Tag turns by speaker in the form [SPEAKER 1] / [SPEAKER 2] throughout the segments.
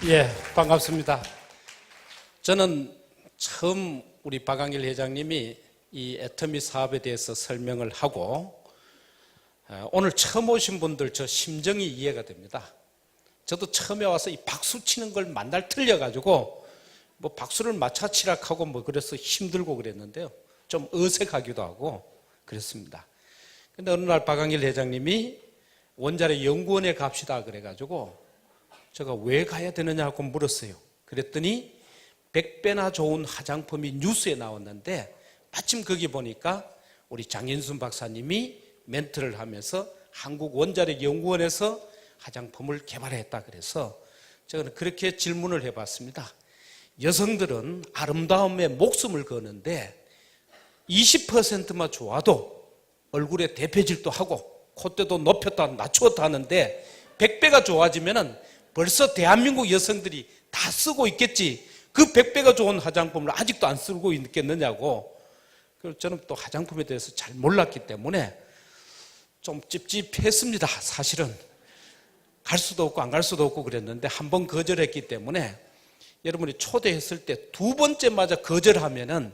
[SPEAKER 1] 예, 반갑습니다. 저는 처음 우리 박광일 회장님이 이 애터미 사업에 대해서 설명을 하고 오늘 처음 오신 분들 저 심정이 이해가 됩니다. 저도 처음에 와서 이 박수 치는 걸 만날 틀려가지고 뭐 박수를 맞춰치락하고 뭐 그래서 힘들고 그랬는데요. 좀 어색하기도 하고 그랬습니다. 근데 어느 날 박광일 회장님이 원자력 연구원에 갑시다 그래가지고 제가 왜 가야 되느냐고 물었어요. 그랬더니 100배나 좋은 화장품이 뉴스에 나왔는데 마침 거기 보니까 우리 장인순 박사님이 멘트를 하면서 한국원자력연구원에서 화장품을 개발했다 그래서 저는 그렇게 질문을 해봤습니다. 여성들은 아름다움에 목숨을 거는데 20%만 좋아도 얼굴에 대패질도 하고 콧대도 높였다 낮추었다 하는데 100배가 좋아지면은 벌써 대한민국 여성들이 다 쓰고 있겠지. 그 100배가 좋은 화장품을 아직도 안 쓰고 있겠느냐고. 저는 또 화장품에 대해서 잘 몰랐기 때문에 좀 찝찝했습니다. 사실은 갈 수도 없고 안 갈 수도 없고 그랬는데 한 번 거절했기 때문에 여러분이 초대했을 때 두 번째마저 거절하면은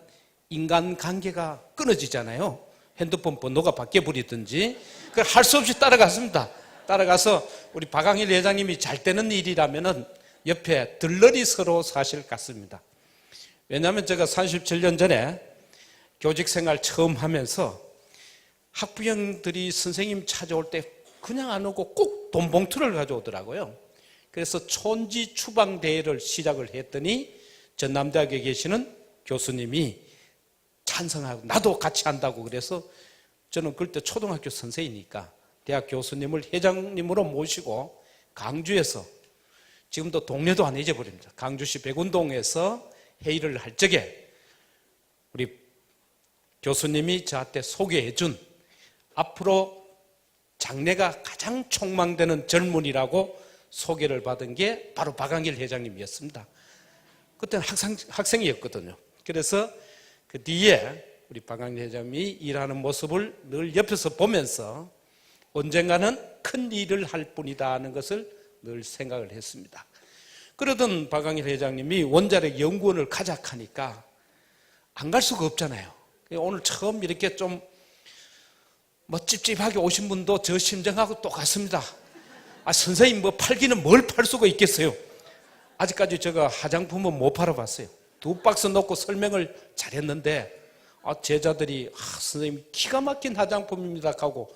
[SPEAKER 1] 인간관계가 끊어지잖아요. 핸드폰 번호가 바뀌어버리든지. 그걸 할 수 없이 따라갔습니다. 따라가서 우리 박광일 회장님이 잘 되는 일이라면은 옆에 들러리 서로 사실 같습니다. 왜냐하면 제가 37년 전에 교직 생활 처음 하면서 학부형들이 선생님 찾아올 때 그냥 안 오고 꼭 돈 봉투를 가져오더라고요. 그래서 촌지 추방 대회를 시작을 했더니 전남대학에 계시는 교수님이 찬성하고 나도 같이 한다고 그래서 저는 그때 초등학교 선생이니까 대학 교수님을 회장님으로 모시고 강주에서 지금도 동네도 안 잊어버립니다. 강주시 백운동에서 회의를 할 적에 우리 교수님이 저한테 소개해 준 앞으로 장래가 가장 촉망되는 젊은이라고 소개를 받은 게 바로 박광일 회장님이었습니다. 그때는 학생이었거든요. 그래서 그 뒤에 우리 박광일 회장님이 일하는 모습을 늘 옆에서 보면서 언젠가는 큰 일을 할 뿐이다 하는 것을 늘 생각을 했습니다. 그러던 박광일 회장님이 원자력 연구원을 가자 하니까 안 갈 수가 없잖아요. 오늘 처음 이렇게 좀 뭐 찝찝하게 오신 분도 저 심정하고 똑같습니다. 선생님 뭐 팔기는 뭘 팔 수가 있겠어요. 아직까지 제가 화장품은 못 팔아봤어요. 2박스 놓고 설명을 잘했는데 제자들이 선생님 기가 막힌 화장품입니다 하고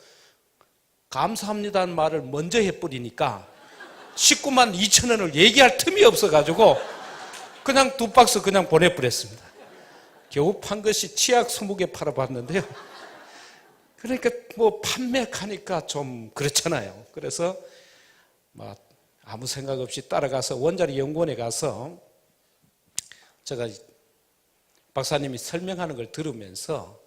[SPEAKER 1] 감사합니다는 말을 먼저 해버리니까 19만 2천 원을 얘기할 틈이 없어가지고 그냥 2박스 그냥 보내버렸습니다. 겨우 판 것이 치약 20개 팔아봤는데요. 그러니까 뭐 판매하니까 좀 그렇잖아요. 그래서 뭐 아무 생각 없이 따라가서 원자력 연구원에 가서 제가 박사님이 설명하는 걸 들으면서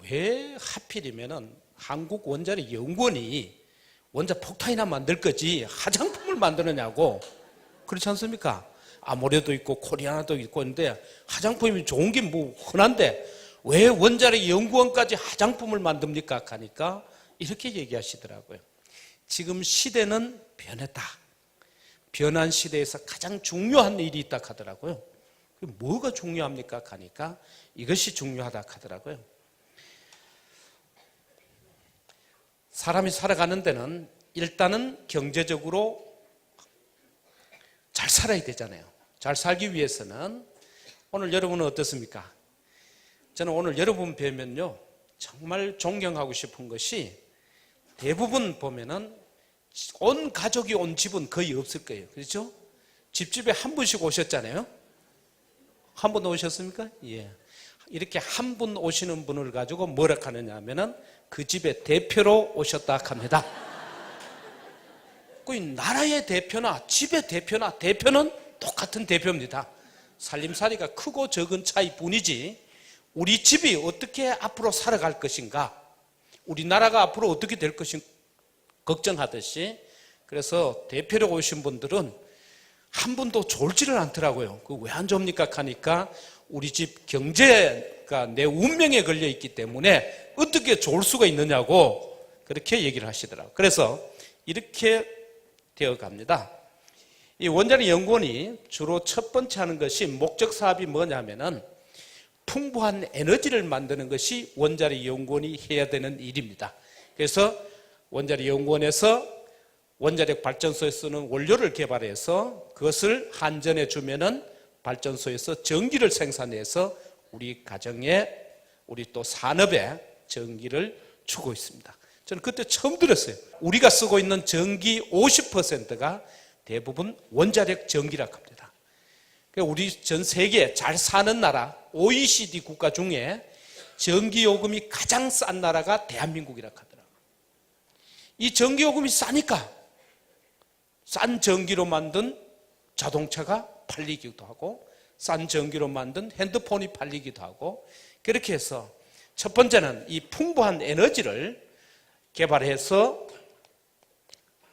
[SPEAKER 1] 왜 하필이면은 한국 원자력 연구원이 원자 폭탄이나 만들 거지 화장품을 만드느냐고. 그렇지 않습니까? 아모레도 있고 코리아나도 있고 있는데 화장품이 좋은 게 뭐 흔한데 왜 원자력 연구원까지 화장품을 만듭니까? 하니까 이렇게 얘기하시더라고요. 지금 시대는 변했다. 변한 시대에서 가장 중요한 일이 있다 하더라고요. 뭐가 중요합니까? 하니까 이것이 중요하다 하더라고요. 사람이 살아가는 데는 일단은 경제적으로 잘 살아야 되잖아요. 잘 살기 위해서는 오늘 여러분은 어떻습니까? 저는 오늘 여러분 뵈면요 정말 존경하고 싶은 것이 대부분 보면은 온 가족이 온 집은 거의 없을 거예요. 그렇죠? 집집에 한 분씩 오셨잖아요. 한 분 오셨습니까? 예. 이렇게 한 분 오시는 분을 가지고 뭐라 하느냐 하면은 그 집의 대표로 오셨다 합니다. 그 나라의 대표나 집의 대표나 대표는 똑같은 대표입니다. 살림살이가 크고 적은 차이뿐이지 우리 집이 어떻게 앞으로 살아갈 것인가, 우리나라가 앞으로 어떻게 될 것인가 걱정하듯이 그래서 대표로 오신 분들은 한 분도 졸지를 않더라고요. 왜 안 좋습니까? 하니까 우리 집 경제가 내 운명에 걸려 있기 때문에 어떻게 좋을 수가 있느냐고 그렇게 얘기를 하시더라고요. 그래서 이렇게 되어 갑니다. 이 원자력 연구원이 주로 첫 번째 하는 것이 목적 사업이 뭐냐면은 풍부한 에너지를 만드는 것이 원자력 연구원이 해야 되는 일입니다. 그래서 원자력 연구원에서 원자력 발전소에 쓰는 원료를 개발해서 그것을 한전에 주면은 발전소에서 전기를 생산해서 우리 가정에, 우리 또 산업에 전기를 주고 있습니다. 저는 그때 처음 들었어요. 우리가 쓰고 있는 전기 50%가 대부분 원자력 전기라고 합니다. 우리 전 세계 잘 사는 나라 OECD 국가 중에 전기요금이 가장 싼 나라가 대한민국이라고 하더라고요. 이 전기요금이 싸니까 싼 전기로 만든 자동차가 팔리기도 하고 싼 전기로 만든 핸드폰이 팔리기도 하고, 그렇게 해서 첫 번째는 이 풍부한 에너지를 개발해서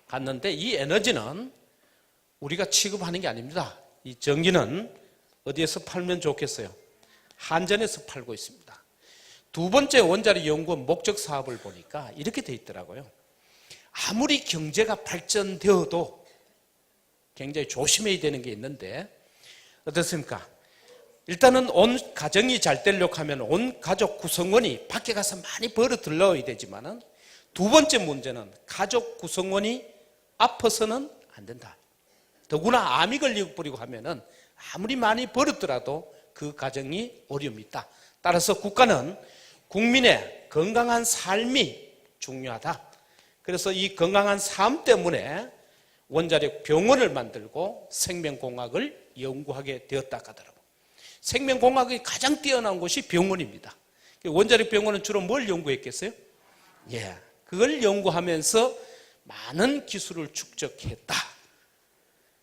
[SPEAKER 1] 갔는데, 이 에너지는 우리가 취급하는 게 아닙니다. 이 전기는 어디에서 팔면 좋겠어요? 한전에서 팔고 있습니다. 두 번째 원자력 연구원 목적 사업을 보니까 이렇게 돼 있더라고요. 아무리 경제가 발전되어도 굉장히 조심해야 되는 게 있는데, 어떻습니까? 일단은 온 가정이 잘 되려고 하면 온 가족 구성원이 밖에 가서 많이 벌어 들러야 되지만은, 두 번째 문제는 가족 구성원이 아파서는 안 된다. 더구나 암이 걸리고 버리고 하면은 아무리 많이 벌었더라도 그 가정이 어려움이 있다. 따라서 국가는 국민의 건강한 삶이 중요하다. 그래서 이 건강한 삶 때문에 원자력 병원을 만들고 생명공학을 연구하게 되었다 하더라고요. 생명공학이 가장 뛰어난 곳이 병원입니다. 원자력 병원은 주로 뭘 연구했겠어요? 그걸 연구하면서 많은 기술을 축적했다.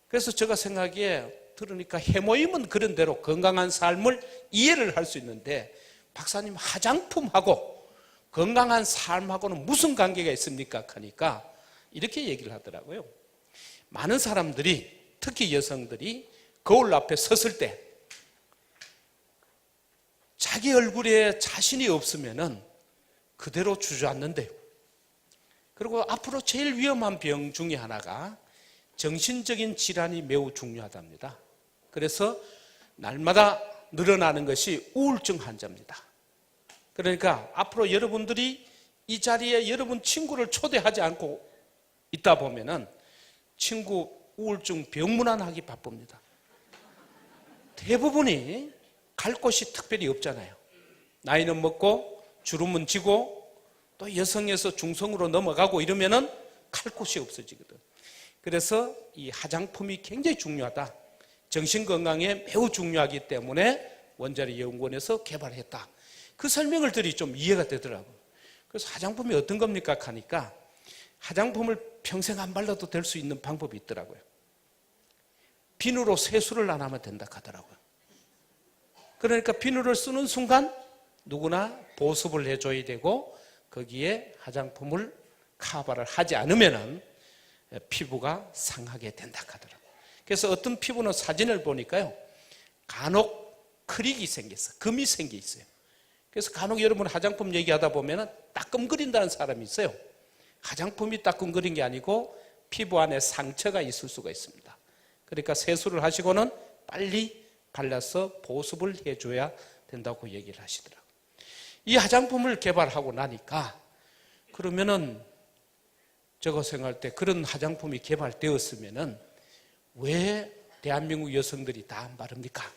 [SPEAKER 1] 그래서 제가 생각에 들으니까 해모임은 그런 대로 건강한 삶을 이해를 할 수 있는데, 박사님 화장품하고 건강한 삶하고는 무슨 관계가 있습니까? 하니까 이렇게 얘기를 하더라고요. 많은 사람들이, 특히 여성들이 거울 앞에 섰을 때 자기 얼굴에 자신이 없으면은 그대로 주저앉는데요. 그리고 앞으로 제일 위험한 병 중에 하나가 정신적인 질환이 매우 중요하답니다. 그래서 날마다 늘어나는 것이 우울증 환자입니다. 그러니까 앞으로 여러분들이 이 자리에 여러분 친구를 초대하지 않고 있다 보면은 친구 우울증 병문안하기 바쁩니다. 대부분이 갈 곳이 특별히 없잖아요. 나이는 먹고 주름은 지고 또 여성에서 중성으로 넘어가고 이러면은 갈 곳이 없어지거든. 그래서 이 화장품이 굉장히 중요하다. 정신건강에 매우 중요하기 때문에 원자력 연구원에서 개발했다. 그 설명을 들이 좀 이해가 되더라고요. 그래서 화장품이 어떤 겁니까? 하니까 화장품을 평생 안 발라도 될 수 있는 방법이 있더라고요. 비누로 세수를 안 하면 된다 하더라고요. 그러니까 비누를 쓰는 순간 누구나 보습을 해줘야 되고, 거기에 화장품을 커버를 하지 않으면 피부가 상하게 된다 하더라고요. 그래서 어떤 피부는 사진을 보니까요, 간혹 크릭이 생겼어요. 금이 생겨 있어요. 그래서 간혹 여러분 화장품 얘기하다 보면 따끔거린다는 사람이 있어요. 화장품이 따끔거린 게 아니고 피부 안에 상처가 있을 수가 있습니다. 그러니까 세수를 하시고는 빨리 발라서 보습을 해줘야 된다고 얘기를 하시더라고요. 이 화장품을 개발하고 나니까, 그러면은 저거 생각할 때 그런 화장품이 개발되었으면은 왜 대한민국 여성들이 다 안 바릅니까?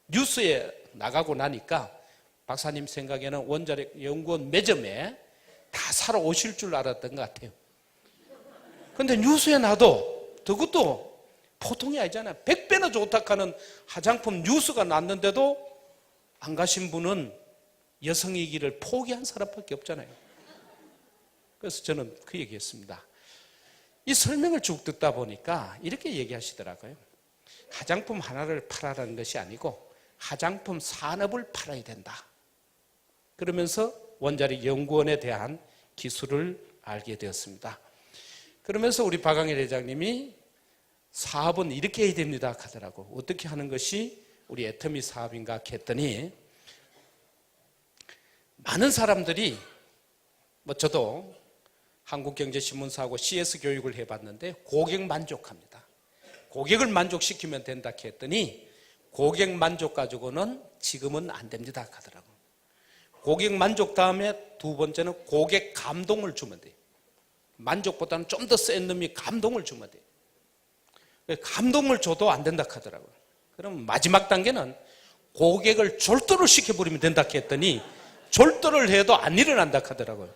[SPEAKER 1] 뉴스에 나가고 나니까 박사님 생각에는 원자력 연구원 매점에 다 사러 오실 줄 알았던 것 같아요. 그런데 뉴스에 나도 그것도 보통이 아니잖아요. 100배나 좋다고 하는 화장품 뉴스가 났는데도 안 가신 분은 여성이기를 포기한 사람밖에 없잖아요. 그래서 저는 그 얘기했습니다. 이 설명을 쭉 듣다 보니까 이렇게 얘기하시더라고요. 화장품 하나를 팔아라는 것이 아니고 화장품 산업을 팔아야 된다. 그러면서 원자력 연구원에 대한 기술을 알게 되었습니다. 그러면서 우리 박광일 회장님이 사업은 이렇게 해야 됩니다 하더라고. 어떻게 하는 것이 우리 애터미 사업인가 했더니, 많은 사람들이, 저도 한국경제신문사하고 CS 교육을 해봤는데 고객 만족합니다. 고객을 만족시키면 된다 했더니 고객 만족 가지고는 지금은 안 됩니다 하더라고요. 고객 만족 다음에 두 번째는 고객 감동을 주면 돼요. 만족보다는 좀 더 센 놈이 감동을 주면 돼요. 감동을 줘도 안 된다 하더라고요. 그럼 마지막 단계는 고객을 졸도를 시켜버리면 된다 했더니 졸도를 해도 안 일어난다 하더라고요.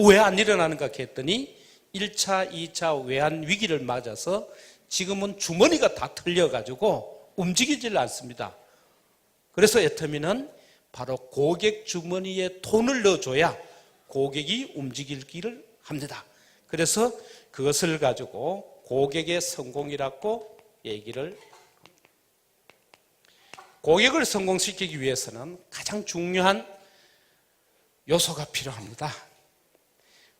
[SPEAKER 1] 왜 안 일어나는가 했더니 1차, 2차 외환 위기를 맞아서 지금은 주머니가 다 털려가지고 움직이질 않습니다. 그래서 애터미는 바로 고객 주머니에 돈을 넣어줘야 고객이 움직이기를 합니다. 그래서 그것을 가지고 고객의 성공이라고 얘기를 합니다. 고객을 성공시키기 위해서는 가장 중요한 요소가 필요합니다.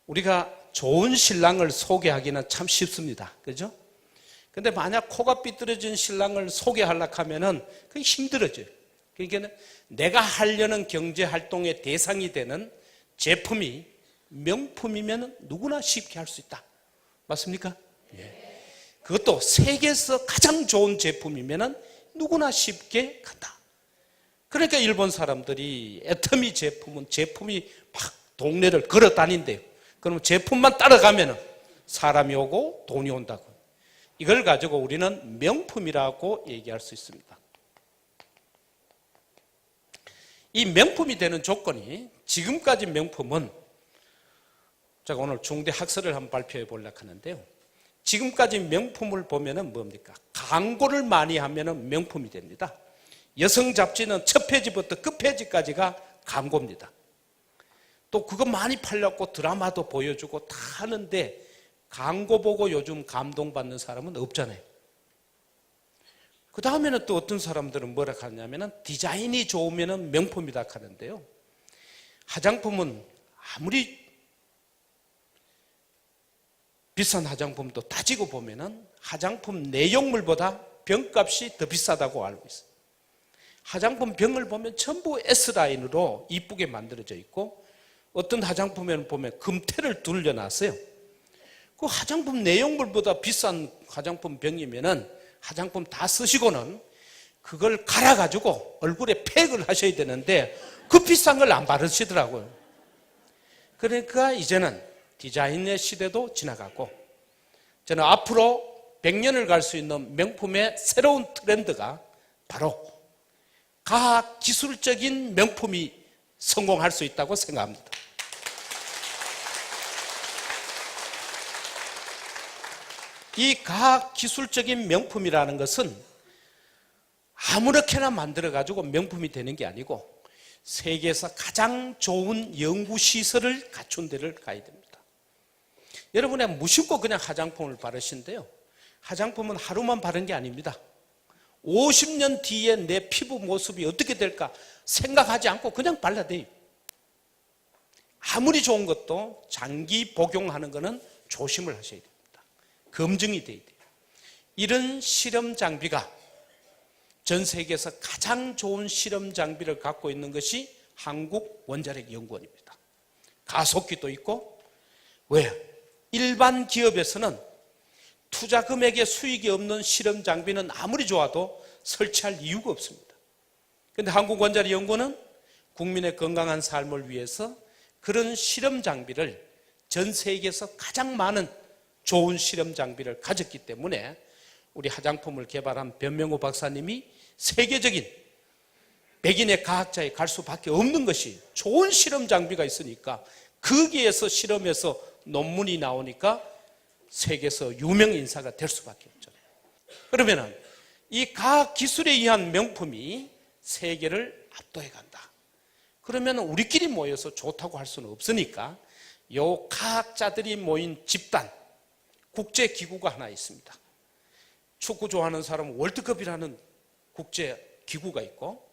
[SPEAKER 1] 우리가 좋은 신랑을 소개하기는 참 쉽습니다. 그죠? 근데 만약 코가 삐뚤어진 신랑을 소개하려고 하면은 그게 힘들어져요. 그러니까 내가 하려는 경제활동의 대상이 되는 제품이 명품이면 누구나 쉽게 할 수 있다. 맞습니까? 예. 그것도 세계에서 가장 좋은 제품이면 누구나 쉽게 간다. 그러니까 일본 사람들이 애터미 제품이 막 동네를 걸어 다닌대요. 그럼 제품만 따라가면 사람이 오고 돈이 온다고. 이걸 가지고 우리는 명품이라고 얘기할 수 있습니다. 이 명품이 되는 조건이, 지금까지 명품은, 제가 오늘 중대 학설을 한번 발표해 보려고 하는데요. 지금까지 명품을 보면은 뭡니까? 광고를 많이 하면은 명품이 됩니다. 여성 잡지는 첫 페이지부터 끝 페이지까지가 광고입니다. 또 그거 많이 팔렸고 드라마도 보여주고 다 하는데 광고 보고 요즘 감동받는 사람은 없잖아요. 그 다음에는 또 어떤 사람들은 뭐라 하냐면은 디자인이 좋으면은 명품이다 하는데요. 화장품은 아무리 비싼 화장품도 따지고 보면은 화장품 내용물보다 병값이 더 비싸다고 알고 있어요. 화장품 병을 보면 전부 S라인으로 이쁘게 만들어져 있고 어떤 화장품에는 보면 금태를 둘려놨어요. 그 화장품 내용물보다 비싼 화장품 병이면은 화장품 다 쓰시고는 그걸 갈아가지고 얼굴에 팩을 하셔야 되는데 그 비싼 걸 안 바르시더라고요. 그러니까 이제는 디자인의 시대도 지나가고 저는 앞으로 100년을 갈 수 있는 명품의 새로운 트렌드가 바로 과학기술적인 명품이 성공할 수 있다고 생각합니다. 이 과학기술적인 명품이라는 것은 아무렇게나 만들어가지고 명품이 되는 게 아니고 세계에서 가장 좋은 연구시설을 갖춘 데를 가야 됩니다. 여러분의 무심코 그냥 화장품을 바르신데요. 화장품은 하루만 바른 게 아닙니다. 50년 뒤에 내 피부 모습이 어떻게 될까 생각하지 않고 그냥 발라대요. 아무리 좋은 것도 장기 복용하는 것은 조심을 하셔야 됩니다. 검증이 돼야 돼요. 이런 실험 장비가 전 세계에서 가장 좋은 실험 장비를 갖고 있는 것이 한국원자력연구원입니다. 가속기도 있고, 왜? 일반 기업에서는 투자 금액에 수익이 없는 실험 장비는 아무리 좋아도 설치할 이유가 없습니다. 그런데 한국원자력연구원은 국민의 건강한 삶을 위해서 그런 실험 장비를 전 세계에서 가장 많은 좋은 실험 장비를 가졌기 때문에 우리 화장품을 개발한 변명호 박사님이 세계적인 백인의 과학자에 갈 수밖에 없는 것이 좋은 실험 장비가 있으니까 거기에서 실험해서 논문이 나오니까 세계에서 유명 인사가 될 수밖에 없잖아요. 그러면은 이 과학 기술에 의한 명품이 세계를 압도해 간다. 그러면 우리끼리 모여서 좋다고 할 수는 없으니까 요 과학자들이 모인 집단, 국제기구가 하나 있습니다. 축구 좋아하는 사람은 월드컵이라는 국제기구가 있고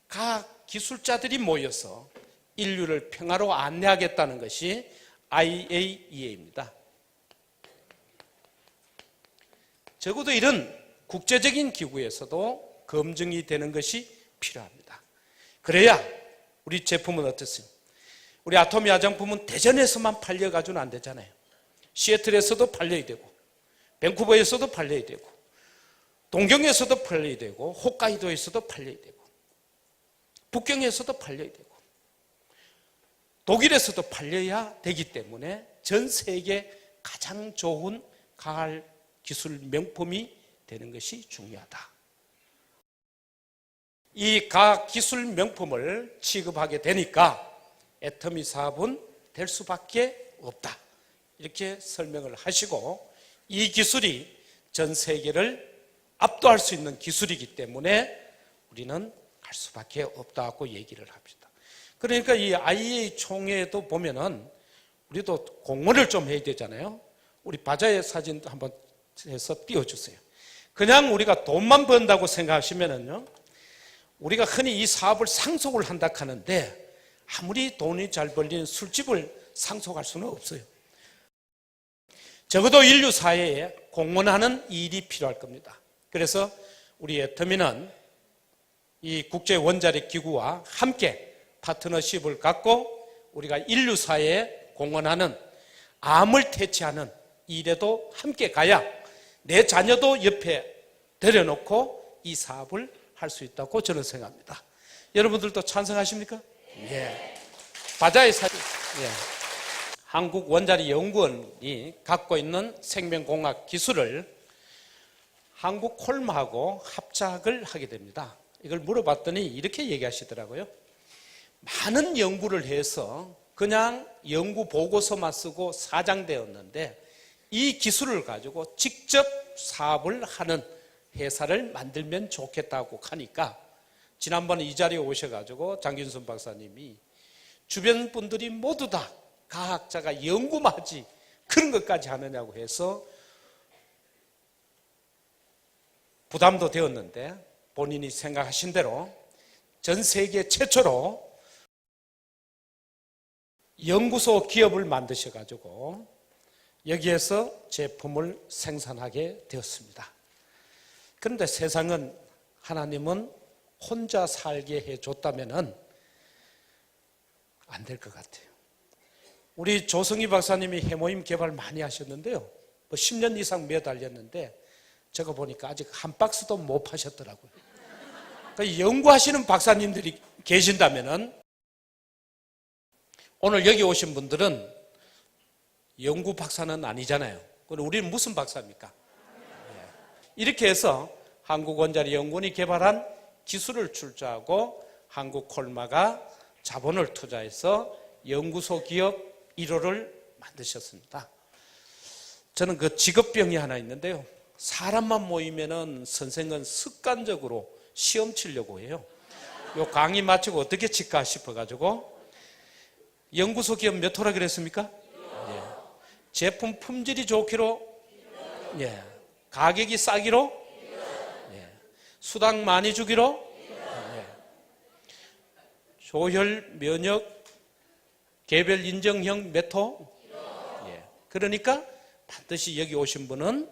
[SPEAKER 1] 과학 기술자들이 모여서 인류를 평화로 안내하겠다는 것이 IAEA입니다. 적어도 이런 국제적인 기구에서도 검증이 되는 것이 필요합니다. 그래야 우리 제품은 어떻습니까? 우리 아토미 화장품은 대전에서만 팔려가지고는 안 되잖아요. 시애틀에서도 팔려야 되고 밴쿠버에서도 팔려야 되고 동경에서도 팔려야 되고 홋카이도에서도 팔려야 되고 북경에서도 팔려야 되고 독일에서도 팔려야 되기 때문에 전 세계 가장 좋은 가을 기술 명품이 되는 것이 중요하다. 이 과학 기술 명품을 취급하게 되니까 애터미 사업은 될 수밖에 없다. 이렇게 설명을 하시고 이 기술이 전 세계를 압도할 수 있는 기술이기 때문에 우리는 갈 수밖에 없다고 얘기를 합니다. 그러니까 이 IEA 총회도 보면은 우리도 공헌을 좀 해야 되잖아요. 우리 바자회 사진 한번 해서 띄워주세요. 그냥 우리가 돈만 번다고 생각하시면은요, 우리가 흔히 이 사업을 상속을 한다 하는데 아무리 돈이 잘 벌리는 술집을 상속할 수는 없어요. 적어도 인류 사회에 공헌하는 일이 필요할 겁니다. 그래서 우리 애터미는 이 국제 원자력 기구와 함께 파트너십을 갖고 우리가 인류 사회에 공헌하는 암을 퇴치하는 일에도 함께 가야 내 자녀도 옆에 데려놓고 이 사업을 할 수 있다고 저는 생각합니다. 여러분들도 찬성하십니까? 예. 바자의 사진. 예. 한국원자력연구원이 갖고 있는 생명공학 기술을 한국콜마하고 합작을 하게 됩니다. 이걸 물어봤더니 이렇게 얘기하시더라고요. 많은 연구를 해서 그냥 연구 보고서만 쓰고 사장되었는데 이 기술을 가지고 직접 사업을 하는 회사를 만들면 좋겠다고 하니까 지난번에 이 자리에 오셔가지고 장균순 박사님이 주변 분들이 모두 다 과학자가 연구만 하지 그런 것까지 하느냐고 해서 부담도 되었는데 본인이 생각하신 대로 전 세계 최초로 연구소 기업을 만드셔가지고 여기에서 제품을 생산하게 되었습니다. 그런데 세상은 하나님은 혼자 살게 해줬다면 안 될 것 같아요. 우리 조성희 박사님이 해모임 개발 많이 하셨는데요. 뭐 10년 이상 매달렸는데 제가 보니까 아직 한 박스도 못 파셨더라고요. 그러니까 연구하시는 박사님들이 계신다면 오늘 여기 오신 분들은 연구 박사는 아니잖아요. 그럼 우리는 무슨 박사입니까? 이렇게 해서 한국원자력연구원이 개발한 기술을 출자하고 한국콜마가 자본을 투자해서 연구소 기업 1호를 만드셨습니다. 저는 그 직업병이 하나 있는데요. 사람만 모이면은 선생은 습관적으로 시험 치려고 해요. 요 강의 마치고 어떻게 칠까 싶어가지고 연구소 기업 몇 호라 그랬습니까? 예. 제품 품질이 좋기로, 예. 가격이 싸기로, 예. 수당 많이 주기로, 예. 조혈 면역 개별 인정형 몇 호, 예. 그러니까 반드시 여기 오신 분은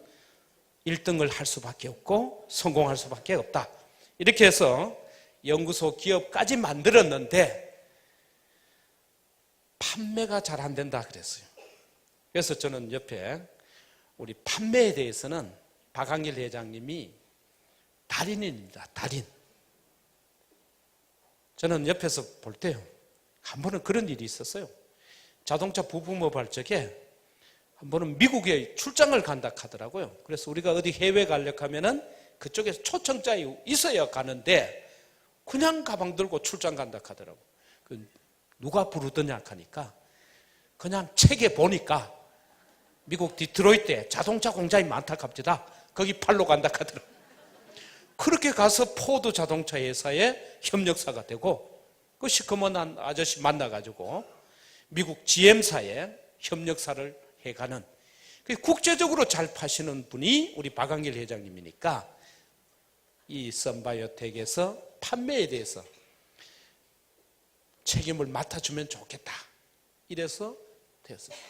[SPEAKER 1] 1등을 할 수밖에 없고 성공할 수밖에 없다. 이렇게 해서 연구소 기업까지 만들었는데 판매가 잘 안 된다 그랬어요. 그래서 저는 옆에 우리 판매에 대해서는 박항일 회장님이 달인입니다. 달인. 저는 옆에서 볼 때요. 한 번은 그런 일이 있었어요. 자동차 부품업 할 적에 한 번은 미국에 출장을 간다 하더라고요. 그래서 우리가 어디 해외 가려고 하면은 그쪽에서 초청장이 있어야 가는데 그냥 가방 들고 출장 간다 하더라고요. 누가 부르더냐 하니까 그냥 책에 보니까 미국 디트로이트에 자동차 공장이 많다 갑니다. 거기 팔로 간다 하더라고요. 그렇게 가서 포드 자동차 회사의 협력사가 되고 그 시커먼 아저씨 만나가지고 미국 GM사에 협력사를 해가는 국제적으로 잘 파시는 분이 우리 박항일 회장님이니까 이 썬바이오텍에서 판매에 대해서 책임을 맡아주면 좋겠다. 이래서 되었습니다.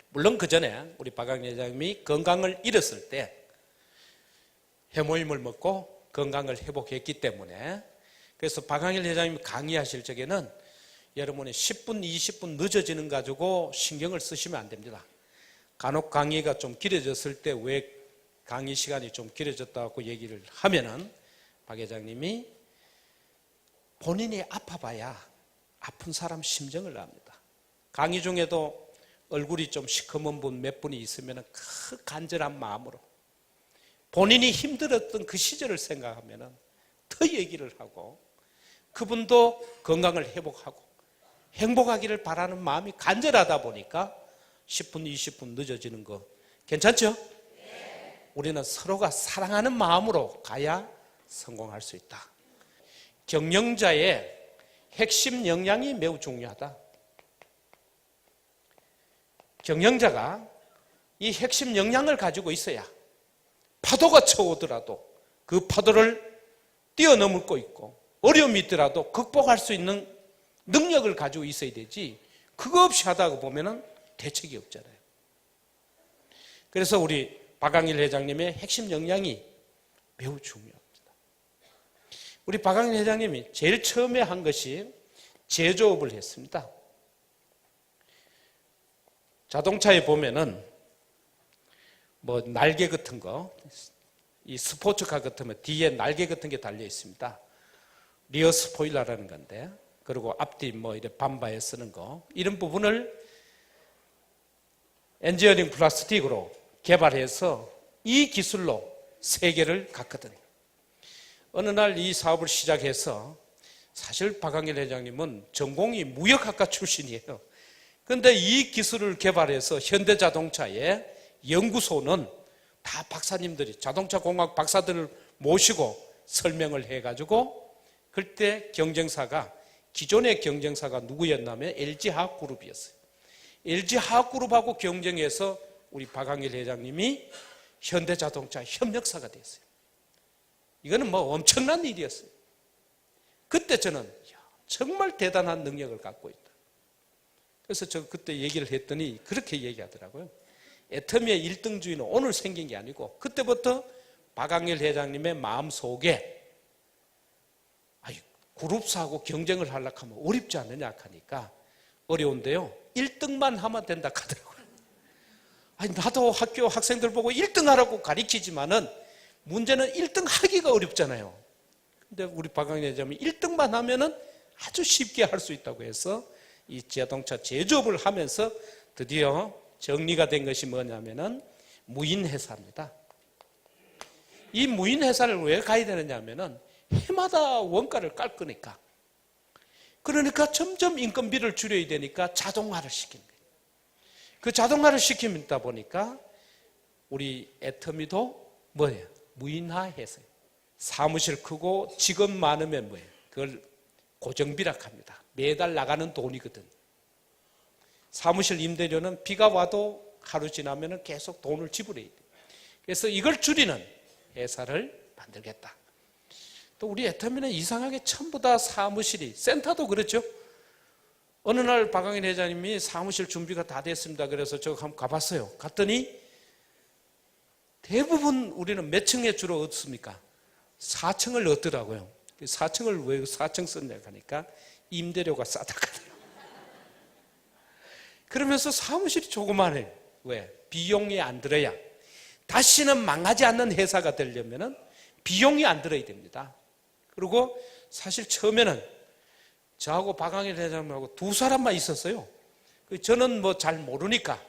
[SPEAKER 1] 물론 그 전에 우리 박항일 회장님이 건강을 잃었을 때 해모임을 먹고 건강을 회복했기 때문에 그래서 박항일 회장님이 강의하실 적에는 여러분이 10분, 20분 늦어지는 가지고 신경을 쓰시면 안 됩니다. 간혹 강의가 좀 길어졌을 때 왜 강의 시간이 좀 길어졌다고 얘기를 하면은 박 회장님이 본인이 아파봐야 아픈 사람 심정을 압니다. 강의 중에도 얼굴이 좀 시커먼 분 몇 분이 있으면 그 간절한 마음으로 본인이 힘들었던 그 시절을 생각하면 더 얘기를 하고 그분도 건강을 회복하고 행복하기를 바라는 마음이 간절하다 보니까 10분, 20분 늦어지는 거 괜찮죠? 네. 우리는 서로가 사랑하는 마음으로 가야 성공할 수 있다. 경영자의 핵심 역량이 매우 중요하다. 경영자가 이 핵심 역량을 가지고 있어야 파도가 쳐오더라도 그 파도를 뛰어넘을 거 있고 어려움이 있더라도 극복할 수 있는 능력을 가지고 있어야 되지 그거 없이 하다가 보면은 대책이 없잖아요. 그래서 우리 박광일 회장님의 핵심 역량이 매우 중요합니다. 우리 박광일 회장님이 제일 처음에 한 것이 제조업을 했습니다. 자동차에 보면은 뭐 날개 같은 거, 이 스포츠카 같으면 뒤에 날개 같은 게 달려 있습니다. 리어 스포일러라는 건데, 그리고 앞뒤 뭐 이렇게 밤바에 쓰는 거, 이런 부분을 엔지니어링 플라스틱으로 개발해서 이 기술로 세계를 갔거든요. 어느 날 이 사업을 시작해서 사실 박광일 회장님은 전공이 무역학과 출신이에요. 그런데 이 기술을 개발해서 현대자동차의 연구소는 다 박사님들이 자동차 공학 박사들을 모시고 설명을 해가지고 그때 경쟁사가 기존의 경쟁사가 누구였냐면 LG화학그룹이었어요. LG화학그룹하고 경쟁해서 우리 박광일 회장님이 현대자동차 협력사가 됐어요. 이거는 뭐 엄청난 일이었어요. 그때 저는 정말 대단한 능력을 갖고 있다. 그래서 저 그때 얘기를 했더니 그렇게 얘기하더라고요. 애터미의 1등주의는 오늘 생긴 게 아니고 그때부터 박광일 회장님의 마음속에 그룹사하고 경쟁을 하려고 하면 어렵지 않느냐 하니까 어려운데요. 1등만 하면 된다 하더라고요. 나도 학교 학생들 보고 1등 하라고 가르치지만은 문제는 1등 하기가 어렵잖아요. 근데 우리 박광일 회장님이 1등만 하면은 아주 쉽게 할 수 있다고 해서 이 자동차 제조업을 하면서 드디어 정리가 된 것이 뭐냐면은 무인회사입니다. 이 무인회사를 왜 가야 되느냐 하면은 해마다 원가를 깔 거니까. 그러니까 점점 인건비를 줄여야 되니까 자동화를 시키는 거예요. 그 자동화를 시키다 보니까 우리 애터미도 뭐예요? 무인화 회사예요. 사무실 크고 직원 많으면 뭐예요? 그걸 고정비라고 합니다. 매달 나가는 돈이거든. 사무실 임대료는 비가 와도 하루 지나면 계속 돈을 지불해야 돼. 그래서 이걸 줄이는 회사를 만들겠다. 또 우리 애터미는 이상하게 전부 다 사무실이, 센터도 그렇죠. 어느 날 박광일 회장님이 사무실 준비가 다 됐습니다. 그래서 저 한번 가봤어요. 갔더니 대부분 우리는 몇 층에 주로 얻습니까? 4층을 얻더라고요. 4층을 왜 4층 썼냐 하니까 임대료가 싸다거든요. 그러면서 사무실이 조그만해요. 왜? 비용이 안 들어야. 다시는 망하지 않는 회사가 되려면 비용이 안 들어야 됩니다. 그리고 사실 처음에는 저하고 박광일 회장님하고 두 사람만 있었어요. 저는 뭐 잘 모르니까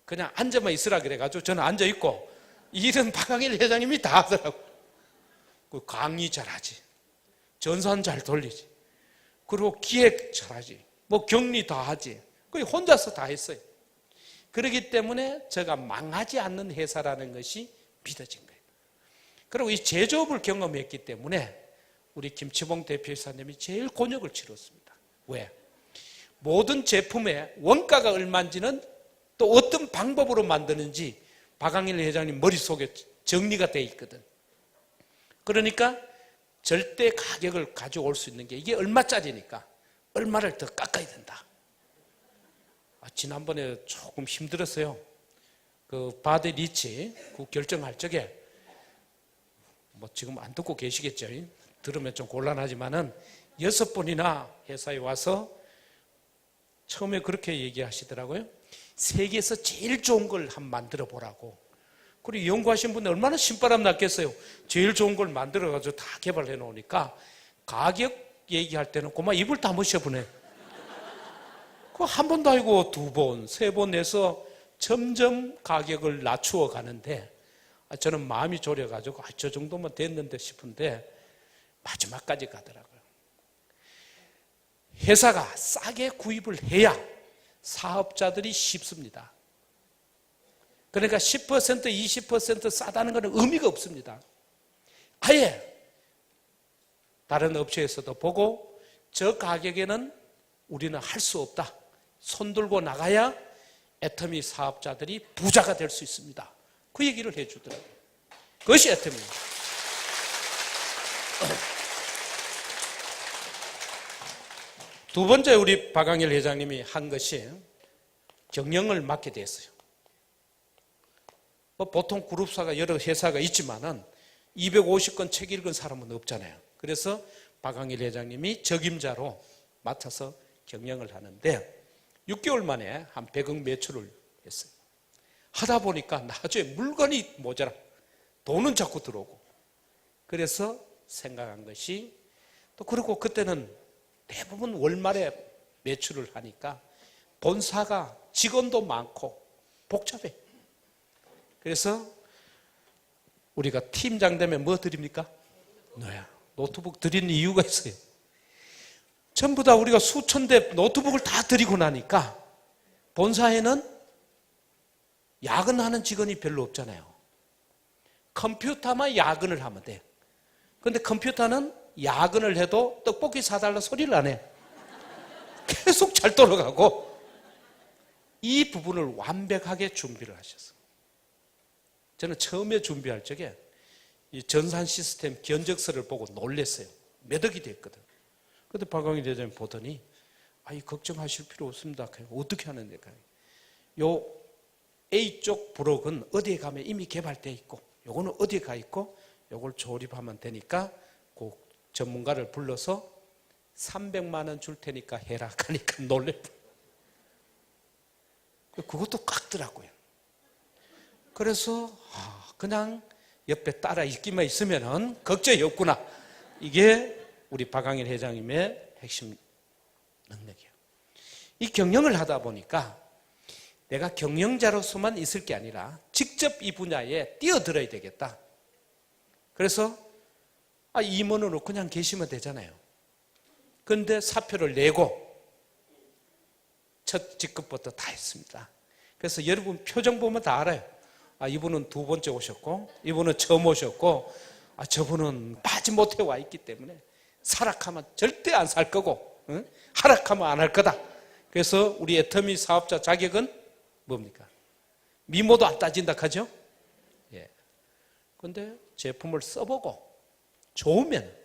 [SPEAKER 1] 그냥 앉아만 있으라 그래가지고 저는 앉아있고 일은 박광일 회장님이 다 하더라고요. 강의 잘하지. 전산 잘 돌리지. 그리고 기획 잘하지. 뭐 격리 다 하지. 혼자서 다 했어요. 그렇기 때문에 제가 망하지 않는 회사라는 것이 믿어진 거예요. 그리고 이 제조업을 경험했기 때문에 우리 김치봉 대표이사님이 제일 곤욕을 치렀습니다. 왜? 모든 제품의 원가가 얼마인지는 또 어떤 방법으로 만드는지 박광일 회장님 머릿속에 정리가 돼 있거든. 그러니까 절대 가격을 가져올 수 있는 게 이게 얼마짜리니까 얼마를 더 깎아야 된다. 지난번에 조금 힘들었어요. 그 바데 리치 그 결정할 적에 뭐 지금 안 듣고 계시겠죠. 들으면 좀 곤란하지만은 6번이나 회사에 와서 처음에 그렇게 얘기하시더라고요. 세계에서 제일 좋은 걸 한번 만들어 보라고. 그리고 연구하신 분들 얼마나 신바람 났겠어요. 제일 좋은 걸 만들어가지고 다 개발해 놓으니까 가격 얘기할 때는 그만 입을 다무셔보네. 그 한 번도 아니고 두 번, 세 번 내서 점점 가격을 낮추어 가는데 저는 마음이 졸여가지고 저 정도면 됐는데 싶은데 마지막까지 가더라고요. 회사가 싸게 구입을 해야 사업자들이 쉽습니다. 그러니까 10%, 20% 싸다는 것은 의미가 없습니다. 아예 다른 업체에서도 보고 저 가격에는 우리는 할 수 없다. 손 들고 나가야 애터미 사업자들이 부자가 될 수 있습니다. 그 얘기를 해주더라고요. 그것이 애터미입니다. 두 번째 우리 박광일 회장님이 한 것이 경영을 맡게 됐어요. 보통 그룹사가 여러 회사가 있지만은 250건 책 읽은 사람은 없잖아요. 그래서 박광일 회장님이 적임자로 맡아서 경영을 하는데 6개월 만에 한 100억 매출을 했어요. 하다 보니까 나중에 물건이 모자라. 돈은 자꾸 들어오고. 그래서 생각한 것이 또 그리고 그때는 대부분 월말에 매출을 하니까 본사가 직원도 많고 복잡해. 그래서 우리가 팀장 되면 뭐 드립니까? 노트북 드리는 이유가 있어요. 전부 다 우리가 수천 대 노트북을 다 드리고 나니까 본사에는 야근하는 직원이 별로 없잖아요. 컴퓨터만 야근을 하면 돼. 그런데 컴퓨터는 야근을 해도 떡볶이 사달라 소리를 안 해. 계속 잘 돌아가고 이 부분을 완벽하게 준비를 하셨어요. 저는 처음에 준비할 적에 이 전산 시스템 견적서를 보고 놀랐어요. 몇 억이 됐거든. 그런데 박광일 회장님 보더니 이 걱정하실 필요 없습니다. 어떻게 하는데? 요 A쪽 브록은 어디에 가면 이미 개발되어 있고 요거는 어디에 가 있고 요걸 조립하면 되니까 그 전문가를 불러서 300만 원 줄 테니까 해라 하니까 놀랬다. 그것도 깎더라고요. 그래서 그냥 옆에 따라 있기만 있으면 걱정이 없구나. 이게 우리 박광일 회장님의 핵심 능력이에요. 이 경영을 하다 보니까 내가 경영자로서만 있을 게 아니라 직접 이 분야에 뛰어들어야 되겠다. 그래서 임원으로 그냥 계시면 되잖아요. 그런데 사표를 내고 첫 직급부터 다 했습니다. 그래서 여러분 표정 보면 다 알아요. 이분은 두 번째 오셨고 이분은 처음 오셨고 저분은 빠지 못해 와 있기 때문에 사락하면 절대 안 살 거고 하락하면 안 할 거다. 그래서 우리 애터미 사업자 자격은 뭡니까? 미모도 안 따진다 하죠? 예. 그런데 제품을 써보고 좋으면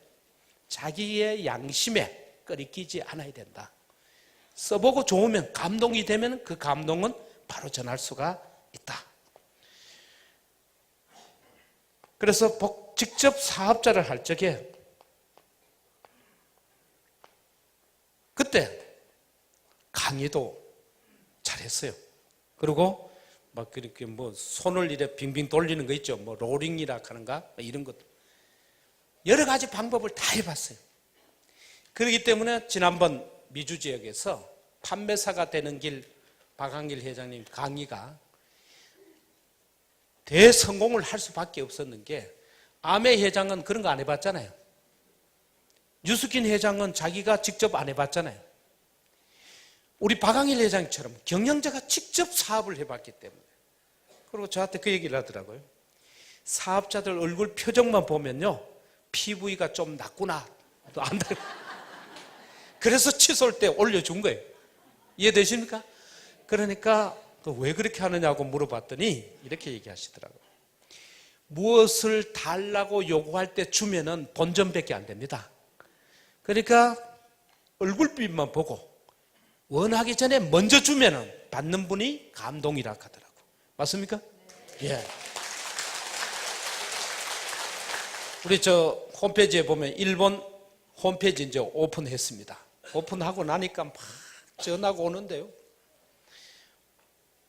[SPEAKER 1] 자기의 양심에 끓이끼지 않아야 된다. 써보고 좋으면 감동이 되면 그 감동은 바로 전할 수가 있다. 그래서 직접 사업자를 할 적에 그때 강의도 잘했어요. 그리고 막 그렇게 손을 이래 빙빙 돌리는 거 있죠. 롤링이라 하는가 이런 것 여러 가지 방법을 다 해봤어요. 그렇기 때문에 지난번 미주 지역에서 판매사가 되는 길 박광일 회장님 강의가 대성공을 할 수밖에 없었는 게 아메 회장은 그런 거 안 해봤잖아요. 유스킨 회장은 자기가 직접 안 해봤잖아요. 우리 박광일 회장처럼 경영자가 직접 사업을 해봤기 때문에. 그리고 저한테 그 얘기를 하더라고요. 사업자들 얼굴 표정만 보면요 PV가 좀 낮구나 또 안다. 그래서 치솟을 때 올려준 거예요. 이해되십니까? 그러니까 왜 그렇게 하느냐고 물어봤더니 이렇게 얘기하시더라고요. 무엇을 달라고 요구할 때 주면은 본전밖에 안 됩니다. 그러니까 얼굴빛만 보고 원하기 전에 먼저 주면은 받는 분이 감동이라 하더라고. 맞습니까? 예. 우리 홈페이지에 보면 일본 홈페이지 이제 오픈했습니다. 오픈하고 나니까 막 전화가 오는데요.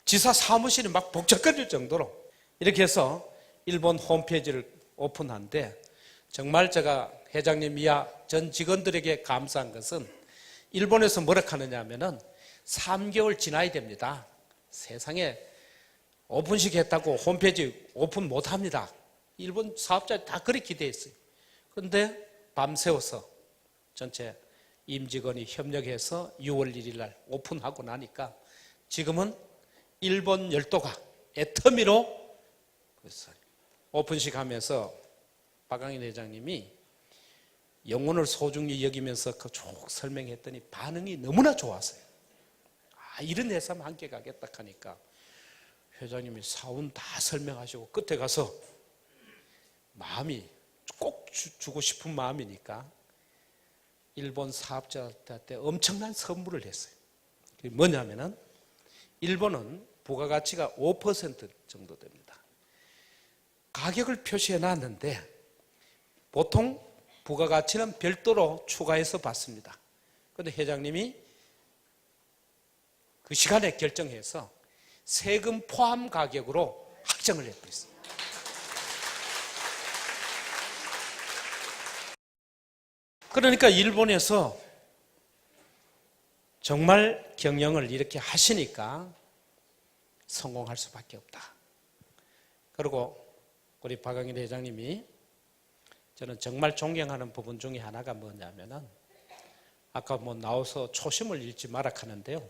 [SPEAKER 1] 지사 사무실이 막 복잡해질 정도로 이렇게 해서 일본 홈페이지를 오픈한데 정말 제가 회장님 이하 전 직원들에게 감사한 것은 일본에서 뭐라 하느냐 하면은 3개월 지나야 됩니다. 세상에 오픈식 했다고 홈페이지 오픈 못 합니다. 일본 사업자 다 그렇게 기대했어요. 그런데 밤새워서 전체 임직원이 협력해서 6월 1일 날 오픈하고 나니까 지금은 일본 열도가 애터미로 오픈식 하면서 박광일 회장님이 영혼을 소중히 여기면서 그 쭉 설명했더니 반응이 너무나 좋았어요. 이런 회사만 함께 가겠다 하니까 회장님이 사원 다 설명하시고 끝에 가서 마음이 꼭 주고 싶은 마음이니까 일본 사업자한테 엄청난 선물을 했어요. 그게 뭐냐면은 일본은 부가가치가 5% 정도 됩니다. 가격을 표시해 놨는데 보통 부가가치는 별도로 추가해서 받습니다. 그런데 회장님이 그 시간에 결정해서 세금 포함 가격으로 확정을 해버렸어요. 그러니까 일본에서 정말 경영을 이렇게 하시니까 성공할 수밖에 없다. 그리고 우리 박광일 회장님이 저는 정말 존경하는 부분 중에 하나가 뭐냐면은 아까 뭐 나와서 초심을 잃지 마라 하는데요.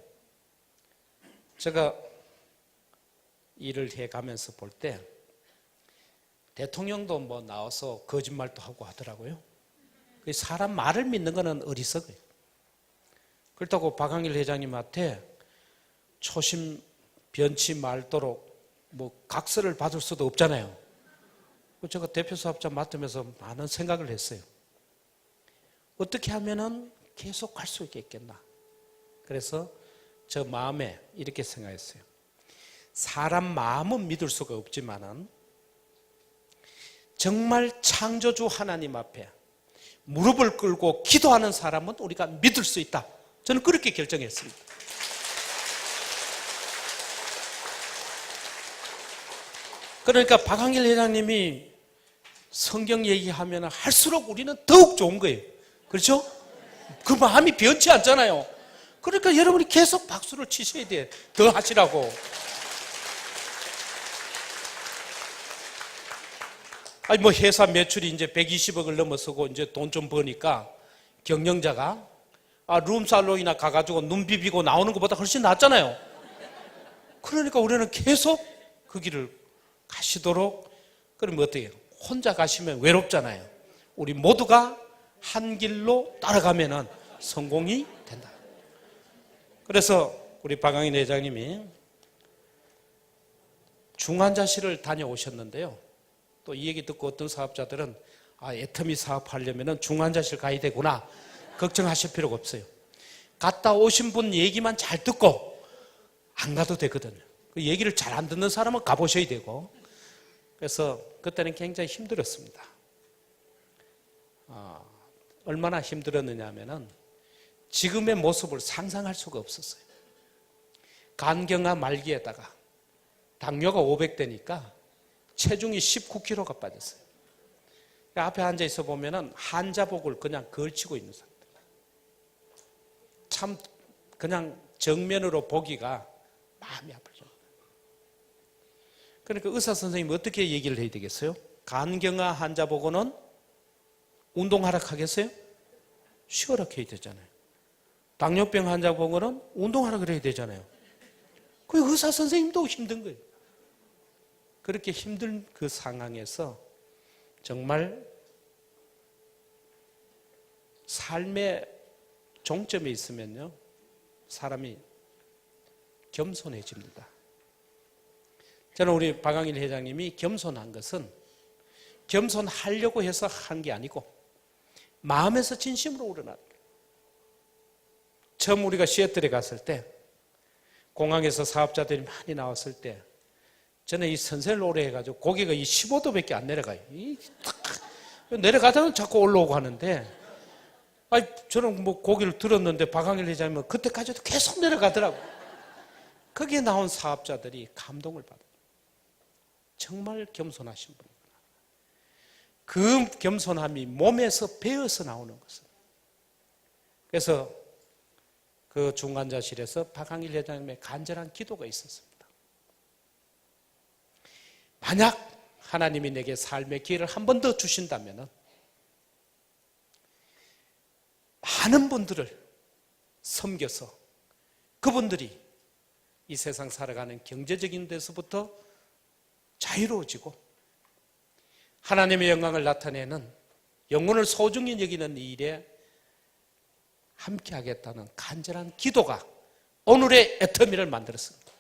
[SPEAKER 1] 제가 일을 해가면서 볼 때 대통령도 뭐 나와서 거짓말도 하고 하더라고요. 사람 말을 믿는 거는 어리석어요. 그렇다고 박광일 회장님한테 초심 변치 말도록 뭐 각서를 받을 수도 없잖아요. 제가 대표 사업자 맡으면서 많은 생각을 했어요. 어떻게 하면은 계속 갈 수 있겠나. 그래서 저 마음에 이렇게 생각했어요. 사람 마음은 믿을 수가 없지만은 정말 창조주 하나님 앞에 무릎을 꿇고 기도하는 사람은 우리가 믿을 수 있다. 저는 그렇게 결정했습니다. 그러니까 박광일 회장님이 성경 얘기하면 할수록 우리는 더욱 좋은 거예요. 그렇죠? 그 마음이 변치 않잖아요. 그러니까 여러분이 계속 박수를 치셔야 돼요. 더 하시라고. 아니 뭐 회사 매출이 이제 120억을 넘어서고 이제 돈 좀 버니까 경영자가 룸살롱이나 가가지고 눈 비비고 나오는 것보다 훨씬 낫잖아요. 그러니까 우리는 계속 그 길을 가시도록. 그러면 어떻게 해요? 혼자 가시면 외롭잖아요. 우리 모두가 한 길로 따라가면은 성공이 된다. 그래서 우리 박광일 회장님이 중환자실을 다녀오셨는데요. 또 이 얘기 듣고 어떤 사업자들은 애터미 사업하려면 중환자실 가야 되구나 걱정하실 필요가 없어요. 갔다 오신 분 얘기만 잘 듣고 안 가도 되거든요. 그 얘기를 잘 안 듣는 사람은 가보셔야 되고. 그래서 그때는 굉장히 힘들었습니다. 얼마나 힘들었느냐 하면은 지금의 모습을 상상할 수가 없었어요. 간경화 말기에다가 당뇨가 500대니까 체중이 19kg가 빠졌어요. 앞에 앉아 있어 보면은 한자복을 그냥 걸치고 있는 상태. 참 그냥 정면으로 보기가 마음이 아프죠. 그러니까 의사 선생님이 어떻게 얘기를 해야 되겠어요? 간경화 환자 보고는 운동하라 하겠어요? 쉬어라 해야 되잖아요. 당뇨병 환자 보고는 운동하라 그래야 되잖아요. 그 의사 선생님도 힘든 거예요. 그렇게 힘든 그 상황에서 정말 삶의 종점에 있으면요, 사람이 겸손해집니다. 저는 우리 박광일 회장님이 겸손한 것은 겸손하려고 해서 한 게 아니고 마음에서 진심으로 우러나는 거예요. 처음 우리가 시애틀에 갔을 때 공항에서 사업자들이 많이 나왔을 때 저는 이 선생을 오래 해가지고 고개가 이 15도밖에 안 내려가요. 내려가다가 자꾸 올라오고 하는데 저는 뭐 고개를 들었는데 박광일 회장님은 그때까지도 계속 내려가더라고요. 거기에 나온 사업자들이 감동을 받아요. 정말 겸손하신 분이구나. 그 겸손함이 몸에서 배어서 나오는 것은. 그래서 그 중환자실에서 박항일 회장님의 간절한 기도가 있었습니다. 만약 하나님이 내게 삶의 기회를 한 번 더 주신다면 많은 분들을 섬겨서 그분들이 이 세상 살아가는 경제적인 데서부터 자유로워지고 하나님의 영광을 나타내는 영혼을 소중히 여기는 이 일에 함께 하겠다는 간절한 기도가 오늘의 애터미를 만들었습니다.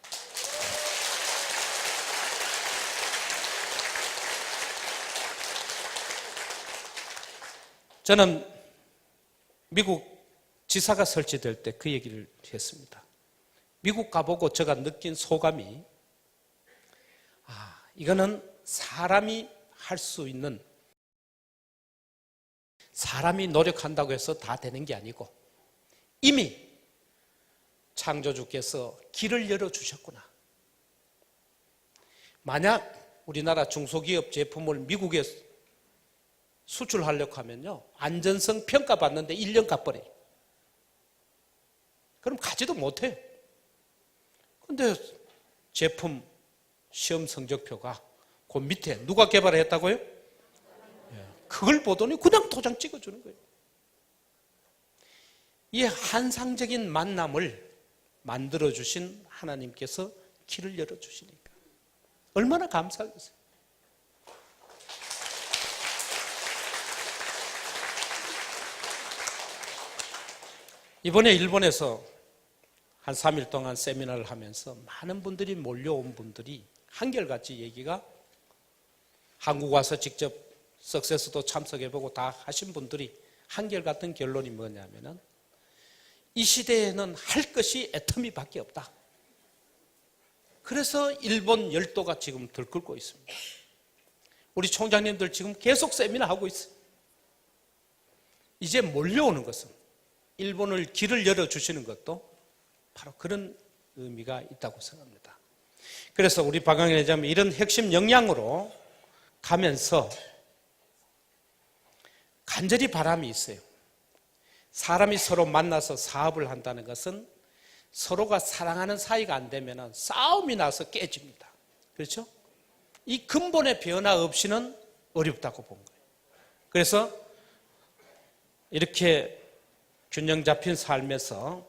[SPEAKER 1] 저는 미국 지사가 설치될 때 그 얘기를 했습니다. 미국 가보고 제가 느낀 소감이 이거는 사람이 할 수 있는, 사람이 노력한다고 해서 다 되는 게 아니고 이미 창조주께서 길을 열어주셨구나. 만약 우리나라 중소기업 제품을 미국에 수출하려고 하면요, 안전성 평가받는데 1년 값버려요. 그럼 가지도 못해요. 근데 제품 시험 성적표가 그 밑에 누가 개발했다고요? 그걸 보더니 그냥 도장 찍어주는 거예요. 이 환상적인 만남을 만들어주신 하나님께서 길을 열어주시니까 얼마나 감사하겠어요. 이번에 일본에서 한 3일 동안 세미나를 하면서 많은 분들이 몰려온 분들이 한결같이 얘기가, 한국 와서 직접 석세스도 참석해보고 다 하신 분들이 한결같은 결론이 뭐냐면은 이 시대에는 할 것이 애터미밖에 없다. 그래서 일본 열도가 지금 들끓고 있습니다. 우리 총장님들 지금 계속 세미나 하고 있어요. 이제 몰려오는 것은 일본을 길을 열어주시는 것도 바로 그런 의미가 있다고 생각합니다. 그래서 우리 박항일 회장님 이런 핵심 역량으로 가면서 간절히 바람이 있어요. 사람이 서로 만나서 사업을 한다는 것은 서로가 사랑하는 사이가 안 되면 싸움이 나서 깨집니다. 그렇죠? 이 근본의 변화 없이는 어렵다고 본 거예요. 그래서 이렇게 균형 잡힌 삶에서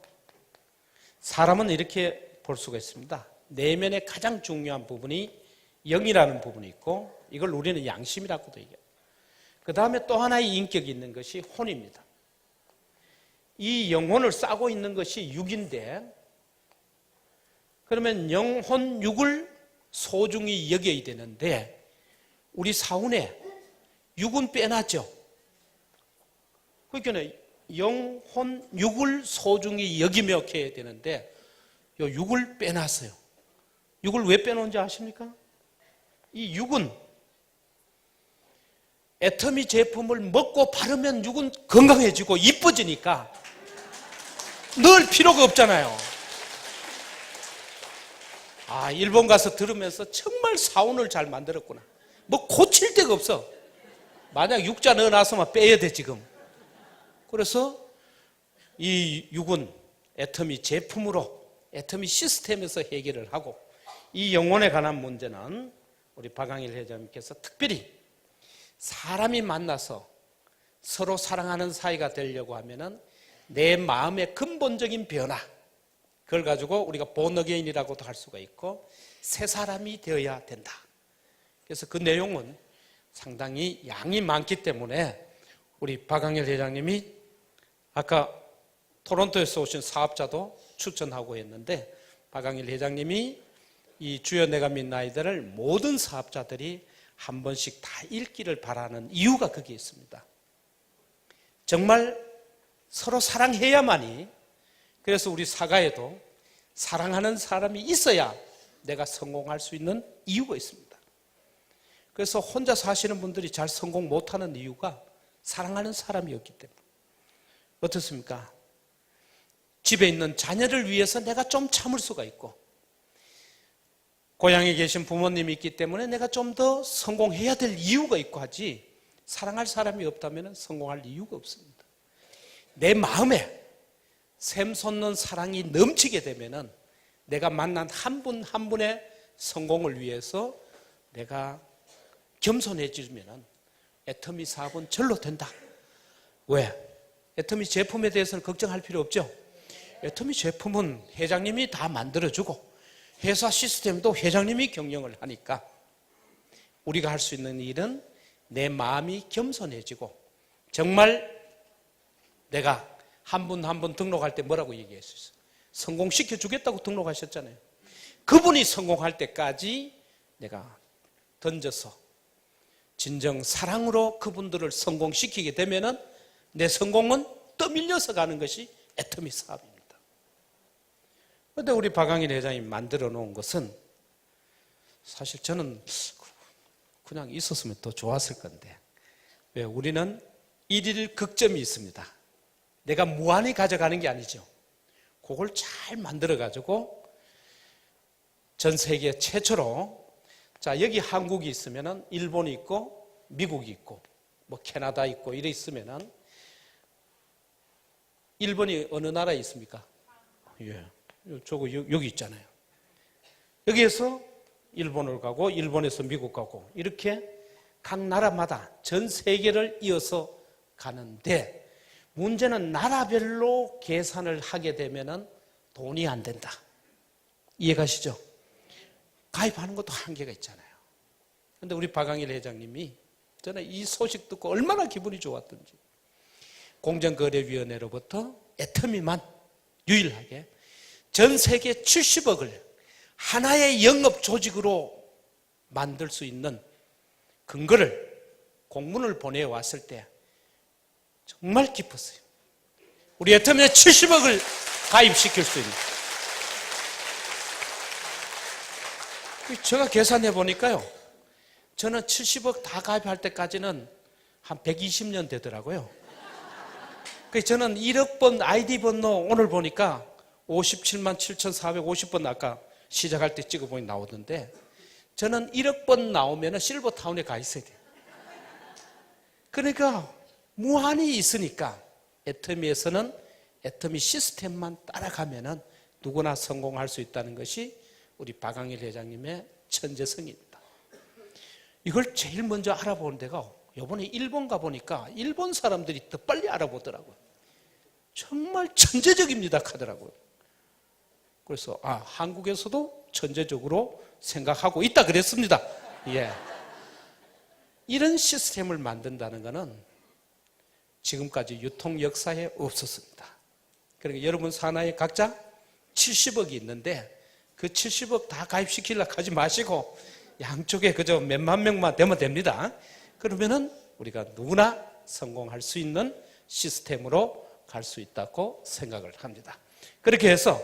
[SPEAKER 1] 사람은 이렇게 볼 수가 있습니다. 내면의 가장 중요한 부분이 영이라는 부분이 있고, 이걸 우리는 양심이라고도 얘기해요. 그 다음에 또 하나의 인격이 있는 것이 혼입니다. 이 영혼을 싸고 있는 것이 육인데, 그러면 영혼 육을 소중히 여겨야 되는데 우리 사원에 육은 빼놨죠. 그러니까 영혼 육을 소중히 여기며 해야 되는데 요 육을 빼놨어요. 육을 왜 빼놓은지 아십니까? 이 육은 애터미 제품을 먹고 바르면 육은 건강해지고 이뻐지니까 늘 필요가 없잖아요. 일본 가서 들으면서 정말 사원을 잘 만들었구나. 뭐 고칠 데가 없어. 만약 육자 넣어놨으면 빼야 돼 지금. 그래서 이 육은 애터미 제품으로, 애터미 시스템에서 해결을 하고, 이 영혼에 관한 문제는 우리 박항일 회장님께서 특별히 사람이 만나서 서로 사랑하는 사이가 되려고 하면은 내 마음의 근본적인 변화, 그걸 가지고 우리가 본어게인이라고도 할 수가 있고 새 사람이 되어야 된다. 그래서 그 내용은 상당히 양이 많기 때문에 우리 박항일 회장님이 아까 토론토에서 오신 사업자도 추천하고 했는데, 박항일 회장님이 이 주여 내가 믿나이다를 모든 사업자들이 한 번씩 다 읽기를 바라는 이유가 거기에 있습니다. 정말 서로 사랑해야만이, 그래서 우리 사가에도 사랑하는 사람이 있어야 내가 성공할 수 있는 이유가 있습니다. 그래서 혼자 사시는 분들이 잘 성공 못하는 이유가 사랑하는 사람이 없기 때문에. 어떻습니까? 집에 있는 자녀를 위해서 내가 좀 참을 수가 있고, 고향에 계신 부모님이 있기 때문에 내가 좀 더 성공해야 될 이유가 있고 하지, 사랑할 사람이 없다면 성공할 이유가 없습니다. 내 마음에 샘솟는 사랑이 넘치게 되면 내가 만난 한 분 한 분의 성공을 위해서 내가 겸손해지면 애터미 사업은 절로 된다. 왜? 애터미 제품에 대해서는 걱정할 필요 없죠. 애터미 제품은 회장님이 다 만들어주고 회사 시스템도 회장님이 경영을 하니까 우리가 할 수 있는 일은 내 마음이 겸손해지고, 정말 내가 한 분 한 분 등록할 때 뭐라고 얘기했어요? 성공시켜 주겠다고 등록하셨잖아요. 그분이 성공할 때까지 내가 던져서 진정 사랑으로 그분들을 성공시키게 되면은 내 성공은 떠밀려서 가는 것이 애터미 사업입니다. 그런데 우리 박광일 회장이 만들어 놓은 것은 사실 저는 그냥 있었으면 더 좋았을 건데, 왜? 우리는 일일 극점이 있습니다. 내가 무한히 가져가는 게 아니죠. 그걸 잘 만들어 가지고 전 세계 최초로, 자, 여기 한국이 있으면은 일본이 있고 미국이 있고 뭐 캐나다 있고 이래 있으면은 일본이 어느 나라에 있습니까? 예. 저거 여기 있잖아요. 여기에서 일본을 가고 일본에서 미국 가고 이렇게 각 나라마다 전 세계를 이어서 가는데, 문제는 나라별로 계산을 하게 되면은 돈이 안 된다. 이해가시죠? 가입하는 것도 한계가 있잖아요. 그런데 우리 박광일 회장님이, 저는 이 소식 듣고 얼마나 기분이 좋았던지, 공정거래위원회로부터 애터미만 유일하게 전 세계 70억을 하나의 영업 조직으로 만들 수 있는 근거를, 공문을 보내왔을 때 정말 기뻤어요. 우리 애터미에 70억을 가입시킬 수 있는. 제가 계산해 보니까요, 저는 70억 다 가입할 때까지는 한 120년 되더라고요. 그래서 저는 1억 번 아이디 번호 오늘 보니까 57만 7,450번 아까 시작할 때 찍어보니 나오던데, 저는 1억 번 나오면 실버타운에 가 있어야 돼요. 그러니까 무한히 있으니까 애터미에서는 애터미 시스템만 따라가면 누구나 성공할 수 있다는 것이 우리 박광일 회장님의 천재성입니다. 이걸 제일 먼저 알아보는 데가, 이번에 일본 가보니까 일본 사람들이 더 빨리 알아보더라고요. 정말 천재적입니다 하더라고요. 그래서 한국에서도 천재적으로 생각하고 있다 그랬습니다. 예. 이런 시스템을 만든다는 것은 지금까지 유통 역사에 없었습니다. 그러니까 여러분 산하에 각자 70억이 있는데 그 70억 다 가입시키려고 하지 마시고 양쪽에 그저 몇만 명만 되면 됩니다. 그러면은 우리가 누구나 성공할 수 있는 시스템으로 갈 수 있다고 생각을 합니다. 그렇게 해서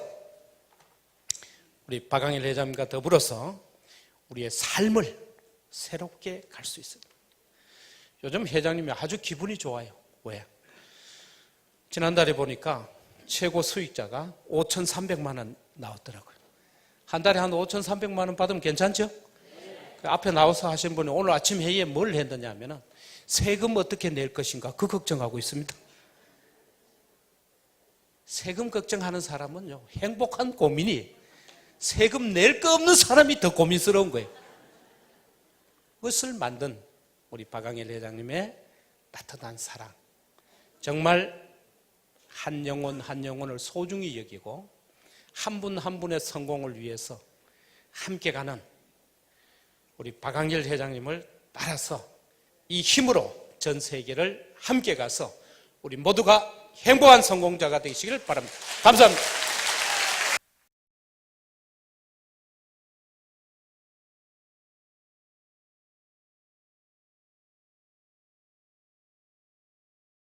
[SPEAKER 1] 우리 박광일 회장님과 더불어서 우리의 삶을 새롭게 갈 수 있습니다. 요즘 회장님이 아주 기분이 좋아요. 왜? 지난달에 보니까 최고 수익자가 5,300만 원 나왔더라고요. 한 달에 한 5,300만 원 받으면 괜찮죠? 그 앞에 나와서 하신 분이 오늘 아침 회의에 뭘 했느냐 하면 세금 어떻게 낼 것인가 그 걱정하고 있습니다. 세금 걱정하는 사람은요, 행복한 고민이, 세금 낼 거 없는 사람이 더 고민스러운 거예요. 그것을 만든 우리 박광일 회장님의 따뜻한 사랑, 정말 한 영혼 한 영혼을 소중히 여기고 한 분 한 분의 성공을 위해서 함께 가는 우리 박광일 회장님을 따라서 이 힘으로 전 세계를 함께 가서 우리 모두가 행복한 성공자가 되시길 바랍니다. 감사합니다.